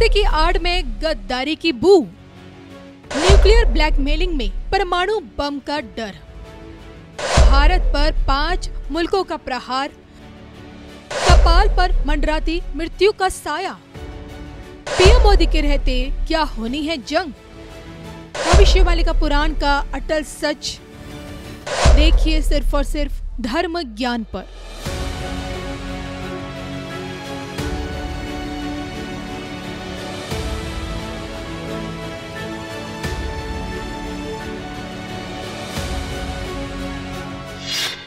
रिश्ते की आड़ में गद्दारी की बू, न्यूक्लियर ब्लैकमेलिंग में परमाणु बम का डर, भारत पर 5 मुल्कों का प्रहार, कपाल पर मंडराती मृत्यु का साया। पीएम मोदी के रहते क्या होनी है जंग, भविष्यवाणी का पुराण का अटल सच। देखिए सिर्फ और सिर्फ धर्म ज्ञान पर।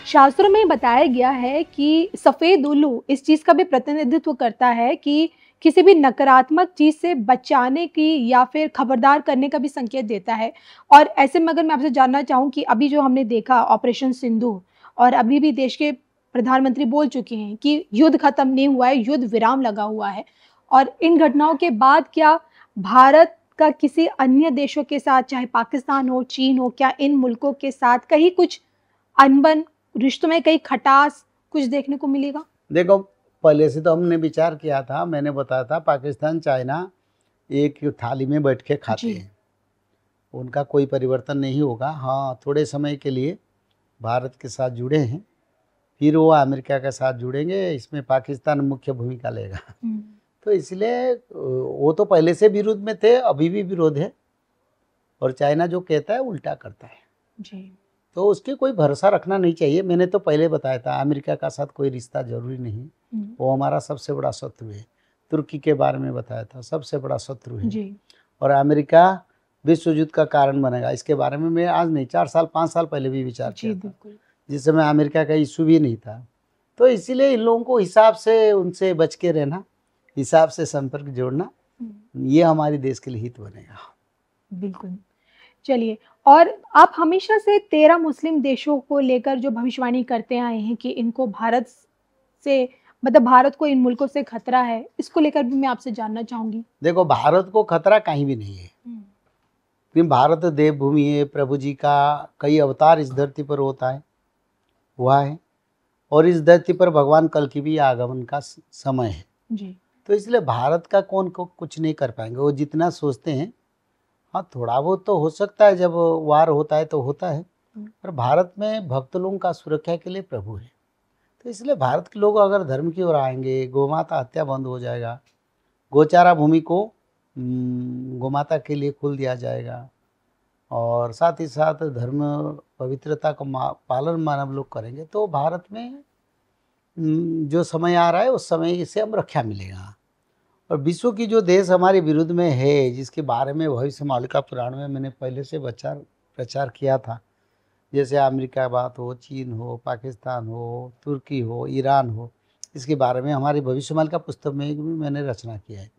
शास्त्रों में बताया गया है कि सफेद उल्लू इस चीज का भी प्रतिनिधित्व करता है कि किसी भी नकारात्मक चीज से बचाने की या फिर खबरदार करने का भी संकेत देता है। और ऐसे में अगर मैं आपसे जानना चाहूँ कि अभी जो हमने देखा ऑपरेशन सिंधु, और अभी भी देश के प्रधानमंत्री बोल चुके हैं कि युद्ध खत्म नहीं हुआ है, युद्ध विराम लगा हुआ है, और इन घटनाओं के बाद क्या भारत का किसी अन्य देशों के साथ, चाहे पाकिस्तान हो, चीन हो, क्या इन मुल्कों के साथ कहीं कुछ अनबन, रिश्तों में कहीं खटास कुछ देखने को मिलेगा? देखो, पहले से तो हमने विचार किया था, मैंने बताया था पाकिस्तान चाइना एक थाली में बैठ के खाते हैं, उनका कोई परिवर्तन नहीं होगा। हाँ, थोड़े समय के लिए भारत के साथ जुड़े हैं, फिर वो अमेरिका के साथ जुड़ेंगे, इसमें पाकिस्तान मुख्य भूमिका लेगा। तो इसलिए वो तो पहले से विरोध में थे, अभी भी विरोध है, और चाइना जो कहता है उल्टा करता है जी। तो उसके कोई भरोसा रखना नहीं चाहिए। मैंने तो पहले बताया था अमेरिका का साथ कोई रिश्ता जरूरी नहीं, वो हमारा सबसे बड़ा शत्रु है। तुर्की के बारे में बताया था, सबसे बड़ा शत्रु है जी। और अमेरिका विश्व युद्ध का कारण बनेगा, इसके बारे में मैं आज नहीं 4 साल 5 साल पहले भी विचार किया था, जिस समय अमेरिका का इशू भी नहीं था। तो इसीलिए इन लोगों को हिसाब से उनसे बच के रहना, हिसाब से संपर्क जोड़ना, ये हमारे देश के लिए हित बनेगा। बिल्कुल। चलिए, और आप हमेशा से 13 मुस्लिम देशों को लेकर जो भविष्यवाणी करते आए हैं कि इनको भारत से, मतलब भारत को इन मुल्कों से खतरा है, इसको लेकर भी मैं आपसे जानना चाहूंगी। देखो, भारत को खतरा कहीं भी नहीं है, क्योंकि भारत देवभूमि है, प्रभु जी का कई अवतार इस धरती पर होता है हुआ है, और इस धरती पर भगवान कल की भी आगमन का समय है जी। तो इसलिए भारत का कौन को कुछ नहीं कर पाएंगे। वो जितना सोचते हैं, हाँ थोड़ा बहुत तो हो सकता है, जब वार होता है तो होता है, पर भारत में भक्त लोगों का सुरक्षा के लिए प्रभु है। तो इसलिए भारत के लोग अगर धर्म की ओर आएंगे, गोमाता हत्या बंद हो जाएगा, गोचारा भूमि को गोमाता के लिए खोल दिया जाएगा, और साथ ही साथ धर्म पवित्रता का पालन मानव लोग करेंगे, तो भारत में जो समय आ रहा है उस समय से हम रक्षा मिलेगा। और विश्व की जो देश हमारे विरुद्ध में है, जिसके बारे में भविष्यवाणी का पुराण में मैंने पहले से प्रचार किया था, जैसे अमेरिका बात हो, चीन हो, पाकिस्तान हो, तुर्की हो, ईरान हो, इसके बारे में हमारी भविष्यवाणी का पुस्तक में भी मैंने रचना किया है।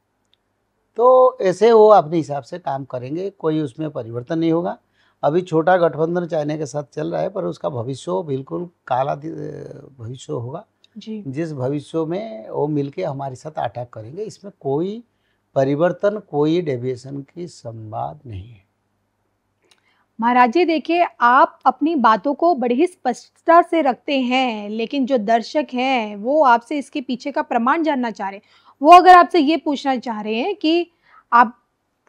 तो ऐसे वो अपने हिसाब से काम करेंगे, कोई उसमें परिवर्तन नहीं होगा। अभी छोटा गठबंधन चाइना के साथ चल रहा है, पर उसका भविष्य बिल्कुल काला भविष्य होगा जी। जिस भविष्य में वो मिलके हमारे साथ अटैक करेंगे, इसमें कोई परिवर्तन, कोई डेविएशन की संवाद नहीं है। महाराज जी, देखिए, आप अपनी बातों को बड़ी ही स्पष्टता से रखते हैं, लेकिन जो दर्शक हैं वो आपसे इसके पीछे का प्रमाण जानना चाह रहे हैं। वो अगर आपसे ये पूछना चाह रहे हैं कि आप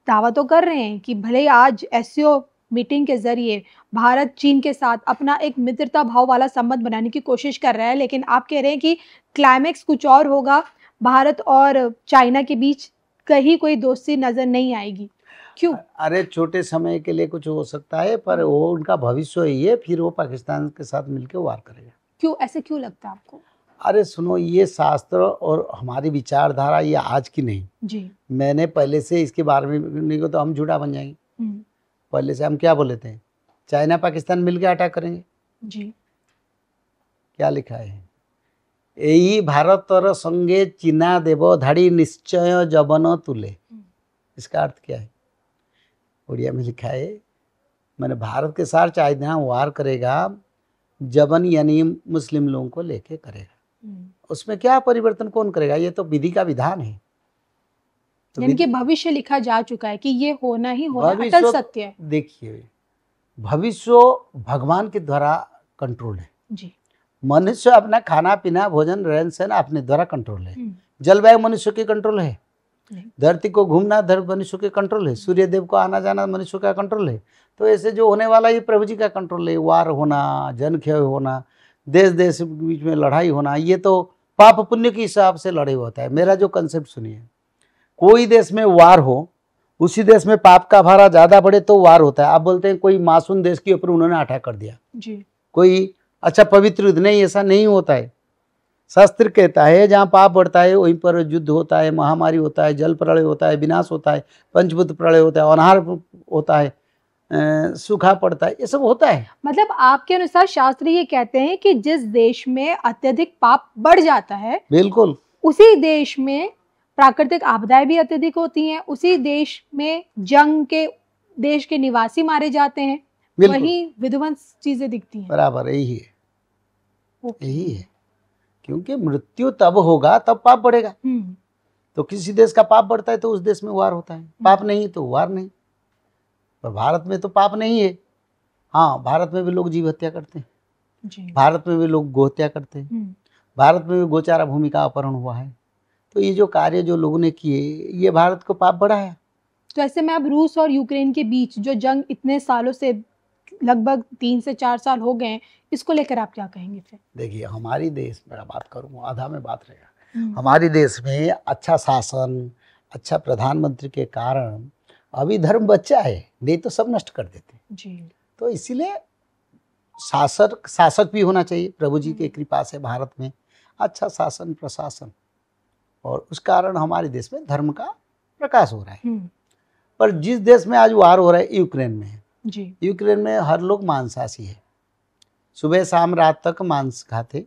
दावा तो कर रहे हैं कि भले आज एससीओ मीटिंग के जरिए भारत चीन के साथ अपना एक मित्रता भाव वाला संबंध बनाने की कोशिश कर रहा है, लेकिन आप कह रहे हैं कि क्लाइमेक्स कुछ और होगा, भारत और चाइना के बीच कहीं कोई दोस्ती नजर नहीं आएगी। क्यों? अरे, छोटे समय के लिए कुछ हो सकता है, पर वो उनका भविष्य ही है, फिर वो पाकिस्तान के साथ मिलकर वार करेगा। क्यों, ऐसे क्यों लगता है आपको? अरे सुनो, ये शास्त्र और हमारी विचारधारा ये आज की नहीं जी। मैंने पहले से इसके बारे में नहीं को तो हम झूठा बन जाएंगे। पहले से हम क्या बोले थे, चाइना पाकिस्तान मिलकर अटैक करेंगे जी। क्या लिखा है, यही भारत और संगे चीना देव धाड़ी निश्चय जबन तुले। इसका अर्थ क्या है? उड़िया में लिखा है, मैंने भारत के साथ चाइना वार करेगा, जबन यानी मुस्लिम लोगों को लेके करेगा। उसमें क्या परिवर्तन कौन करेगा? ये तो विधि का विधान है, तो यानी कि भविष्य लिखा जा चुका है कि ये होना ही होना, अटल सत्य है। देखिए, भविष्य भगवान के द्वारा कंट्रोल है जी। मनुष्य अपना खाना पीना, भोजन, रहन सहन अपने द्वारा कंट्रोल है। जलवायु मनुष्य की कंट्रोल है, नहीं। धरती को घूमना मनुष्य के कंट्रोल है, सूर्य देव को आना जाना मनुष्य का कंट्रोल है। तो ऐसे जो होने वाला ये प्रभु जी का कंट्रोल है। वार होना, जनक्षय होना, देश देश के बीच में लड़ाई होना, ये तो पाप पुण्य के हिसाब से लड़ाई होता है। मेरा जो कंसेप्ट सुनिए, कोई देश में वार हो, उसी देश में पाप का भारा ज्यादा बढ़े तो वार होता है। आप बोलते हैं कोई मासूम देश के ऊपर उन्होंने अटैक कर दिया जी, कोई अच्छा पवित्र युद्ध, नहीं, ऐसा नहीं होता है। शास्त्र कहता है जहाँ पाप बढ़ता है वहीं पर युद्ध होता है, महामारी होता है, जल प्रलय होता है, विनाश होता है, पंचभूत प्रलय होता है, अनाहार होता है, सूखा पड़ता है, ये सब होता है। मतलब आपके अनुसार शास्त्र ये कहते हैं कि जिस देश में अत्यधिक पाप बढ़ जाता है, बिल्कुल, उसी देश में प्राकृतिक आपदाएं भी अत्यधिक होती हैं, उसी देश में जंग के देश के निवासी मारे जाते हैं, बिल्कुल। वही विध्वंस चीजें दिखती हैं। बराबर यही है, ओके। यही है। क्योंकि मृत्यु तब होगा तब पाप बढ़ेगा। तो किसी देश का पाप बढ़ता है तो उस देश में वार होता है, पाप नहीं तो वार नहीं। पर भारत में तो पाप नहीं है। हाँ, भारत में भी लोग जीव हत्या करते हैं, जी। भारत में भी लोग गोहत्या करते हैं, भारत में भी गोचारा भूमि का अपहरण हुआ है। तो ये जो कार्य जो लोगों ने किए, ये भारत को पाप बढ़ाया। तो ऐसे में अब रूस और यूक्रेन के बीच जो जंग इतने सालों से, लगभग 3 से 4 साल हो गए हैं, इसको लेकर आप क्या कहेंगे फिर? देखिए, हमारी देश में बात करूँ, आधा में बात रहेगा। हमारे देश में अच्छा शासन, अच्छा प्रधानमंत्री के कारण अभी धर्म बचा है, नहीं तो सब नष्ट कर देते जी। तो इसीलिए शासक भी होना चाहिए। प्रभु जी की कृपा से भारत में अच्छा शासन प्रशासन, और उस कारण हमारे देश में धर्म का प्रकाश हो रहा है। पर जिस देश में आज वार हो रहा है, यूक्रेन में है जी। यूक्रेन में हर लोग मांसाहारी है। सुबह शाम रात तक मांस खाते,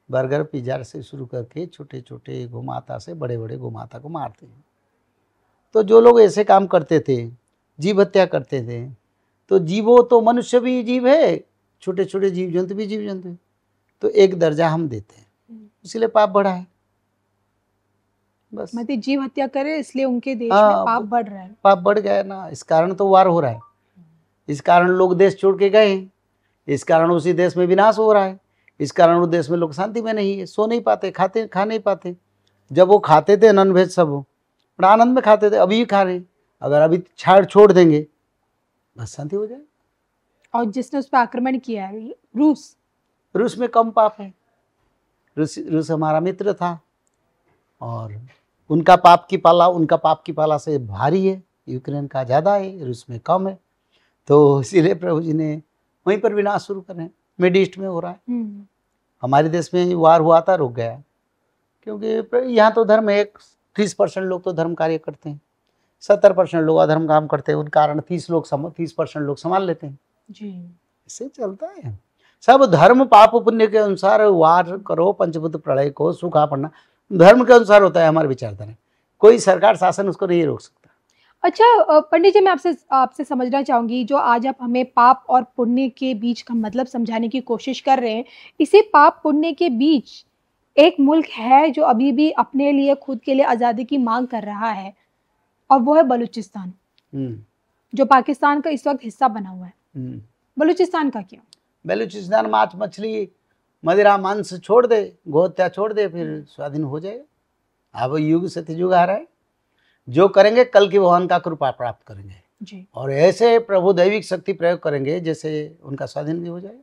बर्गर पिज्जा से शुरू करके छोटे छोटे गोमाता से बड़े बड़े गोमाता को मारते हैं। तो जो लोग ऐसे काम करते थे, जीव हत्या करते थे, तो जीवो तो मनुष्य भी जीव है, छोटे छोटे जीव जंतु भी जीव जंतु है, तो एक दर्जा हम देते हैं, इसीलिए पाप बढ़ा है। बस मतलब जीव हत्या करे इसलिए उनके देश हाँ, में पाप बढ़ रहा है। पाप बढ़ गया ना, इस कारण तो वार हो रहा है, इस कारण लोग देश छोड़ के गए हैं, इस कारण उसी देश में विनाश हो रहा है, इस कारण उस देश में लोग शांति में नहीं है, सो नहीं पाते, खा नहीं पाते। जब वो खाते थे नॉन वेज सब, बड़ा आनंद में खाते थे, अभी भी खा रहे हैं। अगर अभी छोड़ देंगे बस शांति हो जाए। और जिसने उस पर आक्रमण किया है रूस में कम पाप है। रूस हमारा मित्र था, और उनका पाप की पाला से भारी है, यूक्रेन का ज़्यादा है, रूस में कम है। तो इसीलिए प्रभु जी ने वहीं पर विनाश शुरू करें। मिड ईस्ट में हो रहा है, हमारे देश में वार हुआ था, रुक गया, क्योंकि यहाँ तो धर्म है। 30% लोग तो धर्म कार्य करते हैं, 70% लोग अधर्म काम करते हैं, उन कारण 30% लोग संभाल लेते हैं जी। इससे चलता है। सब धर्म पाप पुण्य के अनुसार वार करो, पंचभूत प्रलय को, सूखा पड़ना धर्म के अनुसार होता है हमारे विचारधारा। कोई सरकार शासन उसको नहीं रोक सकता। अच्छा पंडित जी, मैं आपसे समझना चाहूंगी, जो आज आप हमें पाप और पुण्य के बीच का मतलब समझाने की कोशिश कर रहे हैं, इसी पाप पुण्य के बीच एक मुल्क है जो अभी भी अपने लिए, खुद के लिए आज़ादी की मांग कर रहा है, और वो है बलूचिस्तान, जो पाकिस्तान का इस वक्त हिस्सा बना हुआ है। बलूचिस्तान का क्या? बलूचिस्तान मांस मछली मदिरा मांस छोड़ दे, गोहत्या छोड़ दे, फिर स्वाधीन हो जाएगा। अब युग से युग आ रहा है, जो करेंगे कल की भगवान का कृपा प्राप्त करेंगे जी। और ऐसे प्रभु दैविक शक्ति प्रयोग करेंगे जैसे उनका स्वाधीन भी हो जाएगा।